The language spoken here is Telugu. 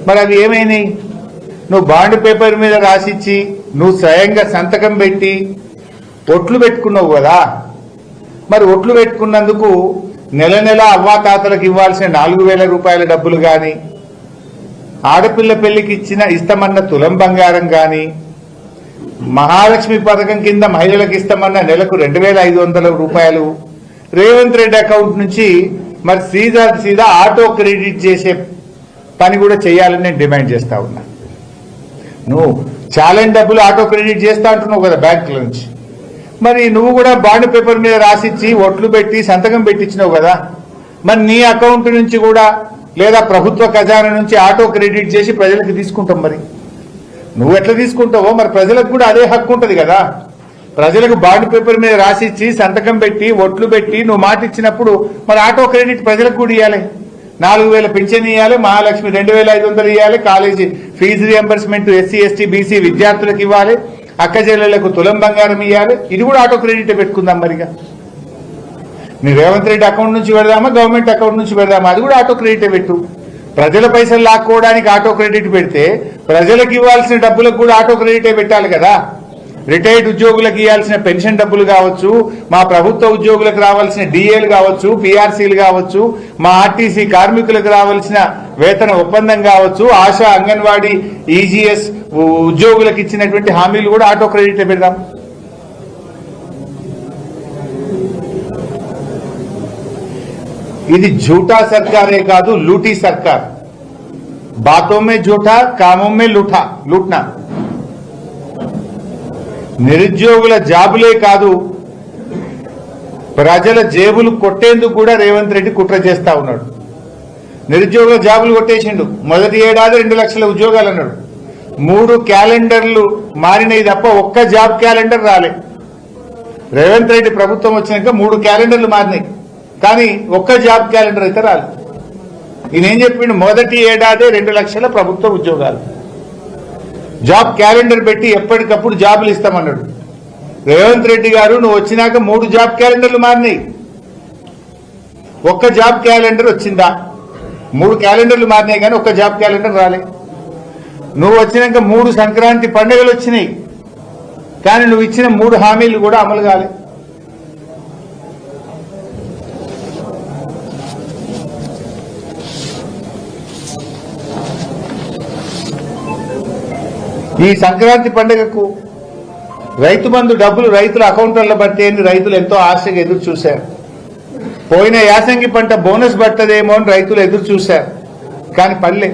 మరి అవి ఏమైనాయి? నువ్వు బాండ్ పేపర్ మీద రాసిచ్చి నువ్వు స్వయంగా సంతకం పెట్టి ఒట్లు పెట్టుకున్నావు కదా. మరి ఒట్లు పెట్టుకున్నందుకు నెల నెల అవ్వాతాతలకు ఇవ్వాల్సిన 4,000 రూపాయల డబ్బులు కానీ, ఆడపిల్ల పెళ్లికి ఇస్తామన్న తులం బంగారం కానీ, మహాలక్ష్మి పథకం కింద మహిళలకు ఇస్తామన్న నెలకు 2,500 రూపాయలు రేవంత్ రెడ్డి అకౌంట్ నుంచి మరి సీదా ఆటో క్రెడిట్ చేసే పని కూడా చేయాలని నేను డిమాండ్ చేస్తా ఉన్నా. నువ్వు ఛాలెంజ్ డబ్బులు ఆటో క్రెడిట్ చేస్తా అంటున్నావు కదా బ్యాంకుల నుంచి. మరి నువ్వు కూడా బాండ్ పేపర్ మీద రాసిచ్చి ఒట్లు పెట్టి సంతకం పెట్టించినావు కదా. మరి నీ అకౌంట్ నుంచి కూడా లేదా ప్రభుత్వ ఖజానా నుంచి ఆటో క్రెడిట్ చేసి ప్రజలకు తీసుకుంటాం. మరి నువ్వు ఎట్లా తీసుకుంటావో మరి ప్రజలకు కూడా అదే హక్కు ఉంటుంది కదా. ప్రజలకు బాండ్ పేపర్ మీద రాసిచ్చి సంతకం పెట్టి ఒట్లు పెట్టి నువ్వు మాట ఇచ్చినప్పుడు మరి ఆటో క్రెడిట్ ప్రజలకు కూడా ఇవ్వాలి. 4,000 పింఛన్ ఇవ్వాలి, మహాలక్ష్మి 2,500 ఇవ్వాలి, college fee reimbursement SC ST BC విద్యార్థులకు ఇవ్వాలి, అక్క చెల్లెళ్లకు తులం బంగారం ఇవ్వాలి. ఇది కూడా ఆటో క్రెడిట్ పెట్టుకుందాం. మరిగా నీ రేవంత్ రెడ్డి అకౌంట్ నుంచి పెడదామా, గవర్నమెంట్ అకౌంట్ నుంచి పెడదామా, అది కూడా ఆటో క్రెడిట్ పెట్టు. ప్రజల పైసలు లాక్కోవడానికి ఆటో క్రెడిట్ పెడితే ప్రజలకు ఇవ్వాల్సిన డబ్బులకు కూడా ఆటో క్రెడిటే పెట్టాలి కదా. రిటైర్డ్ ఉద్యోగులకు ఇవ్వాల్సిన పెన్షన్ డబ్బులు కావచ్చు, మా ప్రభుత్వ ఉద్యోగులకు రావాల్సిన డిఏలు కావచ్చు, పిఆర్సీలు కావచ్చు, మా ఆర్టీసీ కార్మికులకు రావాల్సిన వేతన ఒప్పందం కావచ్చు, ఆశా అంగన్వాడీ ఈజీఎస్ ఉద్యోగులకు ఇచ్చినటువంటి హామీలు కూడా ఆటో క్రెడిట్ పెడదాం. ఇది झूठा సర్కారే కాదు, లూటీ సర్కార్. బాతో మే झूठा, కామో మే లూట్నా. నిరుద్యోగుల జాబులే కాదు, ప్రజల జేబులు కొట్టేందుకు కూడా రేవంత్ రెడ్డి కుట్ర చేస్తా ఉన్నాడు. నిరుద్యోగుల జాబులు కొట్టేసిండు. మొదటి ఏడాది 2 లక్షల ఉద్యోగాలు అన్నాడు. 3 క్యాలెండర్లు మారినాయి తప్ప ఒక్క జాబ్ క్యాలెండర్ రాలే. రేవంత్ రెడ్డి ప్రభుత్వం వచ్చినాక 3 క్యాలెండర్లు మారినాయి, కానీ ఒక్క జాబ్ క్యాలెండర్ అయితే రాలేదు. ఈయనేం చెప్పిండు? మొదటి ఏడాదే 2 లక్షల ప్రభుత్వ ఉద్యోగాలు. జాబ్ క్యాలెండర్ పెట్టి ఎప్పటికప్పుడు జాబులు ఇస్తామన్నాడు. రేవంత్ రెడ్డి గారు నువ్వు వచ్చినాక 3 జాబ్ క్యాలెండర్లు మారినాయి, ఒక్క జాబ్ క్యాలెండర్ వచ్చిందా? 3 క్యాలెండర్లు మారినాయి కానీ ఒక్క జాబ్ క్యాలెండర్ రాలే. నువ్వు వచ్చినాక 3 సంక్రాంతి పండుగలు వచ్చినాయి, కానీ నువ్వు ఇచ్చిన 3 హామీలు కూడా అమలు కాలే. ఈ సంక్రాంతి పండుగకు రైతు బంధు డబ్బులు రైతుల అకౌంట్లలో పడితేని రైతులు ఎంతో ఆశగా ఎదురు చూశారు. పోయిన యాసంగి పంట బోనస్ పట్టదేమో అని రైతులు ఎదురు చూశారు, కానీ పడలే.